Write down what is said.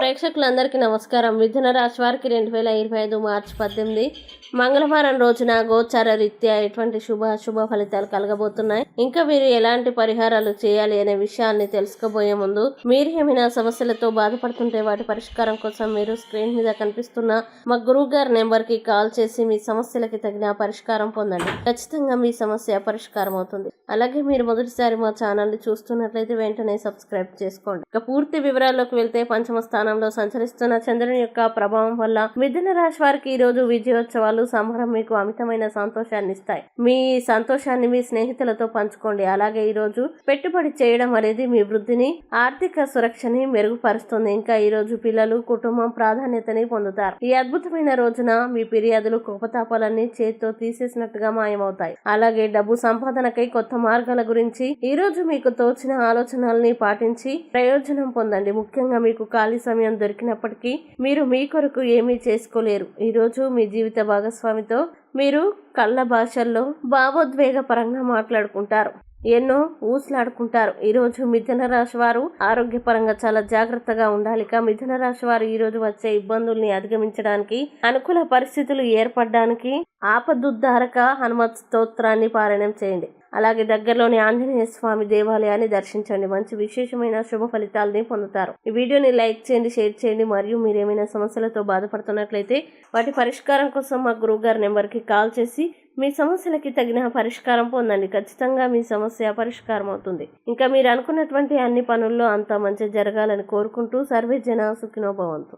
ప్రేక్షకులందరికీ నమస్కారం. మిథున రాశి వారికి 2025 మార్చి 18 మంగళవారం రోజున గోచార రీత్యా ఎటువంటి శుభ ఫలితాలు కలగబోతున్నాయి. ఇంకా మీరు ఎలాంటి పరిహారాలు చేయాలి అనే విషయాన్ని తెలుసుకోబోయే ముందు, మీరు ఏమైనా సమస్యలతో బాధపడుతుంటే వాటి పరిష్కారం కోసం మీరు స్క్రీన్ మీద కనిపిస్తున్న మా గురువు గారి నెంబర్కి కాల్ చేసి మీ సమస్యలకి తగిన పరిష్కారం పొందండి. ఖచ్చితంగా మీ సమస్య పరిష్కారం అవుతుంది. అలాగే మీరు మొదటిసారి మా ఛానల్ని చూస్తున్నట్లయితే వెంటనే సబ్స్క్రైబ్ చేసుకోండి. ఇక పూర్తి వివరాల్లోకి వెళ్తే, పంచమ స్థానంలో సంచరిస్తున్న చంద్రుని యొక్క ప్రభావం వల్ల మిథున రాశి వారికి ఈ రోజు విజయోత్సవాలు, సంబరం మీకు అమితమైన సంతోషాన్ని ఇస్తాయి. మీ సంతోషాన్ని మీ స్నేహితులతో పంచుకోండి. అలాగే ఈ రోజు పెట్టుబడి చేయడం అనేది మీ వృద్ధిని, ఆర్థిక సురక్షని మెరుగుపరుస్తుంది. ఇంకా ఈ రోజు పిల్లలు, కుటుంబం ప్రాధాన్యతని పొందుతారు. ఈ అద్భుతమైన రోజున మీ ఫిర్యాదులు, కోపతాపాలన్నీ చేత్తో తీసేసినట్టుగా మాయమవుతాయి. అలాగే డబ్బు సంపాదనకై కొత్త మార్గాల గురించి ఈ రోజు మీకు తోచిన ఆలోచనల్ని పాటించి ప్రయోజనం పొందండి. ముఖ్యంగా మీకు ఖాళీ సమయం దొరికినప్పటికీ మీరు మీ కొరకు ఏమీ చేసుకోలేరు. ఈ రోజు మీ జీవిత భాగస్వామితో మీరు కళ్ళ భాషల్లో భావోద్వేగపరంగా మాట్లాడుకుంటారు, ఎన్నో ఊసులాడుకుంటారు. ఈ రోజు మిథున రాశి వారు ఆరోగ్యపరంగా చాలా జాగ్రత్తగా ఉండాలి. మిథున రాశి వారు ఈ రోజు వచ్చే ఇబ్బందుల్ని అధిగమించడానికి, అనుకూల పరిస్థితులు ఏర్పడడానికి ఆపదుద్ధారక హనుమత్ స్తోత్రాన్ని పారాయణం చేయండి. అలాగే దగ్గరలోని ఆంజనేయ స్వామి దేవాలయాన్ని దర్శించండి. మంచి విశేషమైన శుభ ఫలితాలని పొందుతారు. ఈ వీడియోని లైక్ చేయండి, షేర్ చేయండి. మరియు మీరు ఏమైనా సమస్యలతో బాధపడుతున్నట్లయితే వాటి పరిష్కారం కోసం మా గురువు గారి నెంబర్కి కాల్ చేసి మీ సమస్యలకి తగిన పరిష్కారం పొందండి. ఖచ్చితంగా మీ సమస్య పరిష్కారం అవుతుంది. ఇంకా మీరు అనుకున్నటువంటి అన్ని పనుల్లో అంతా మంచి జరగాలని కోరుకుంటూ, సర్వే జన సుఖినో భవంతు.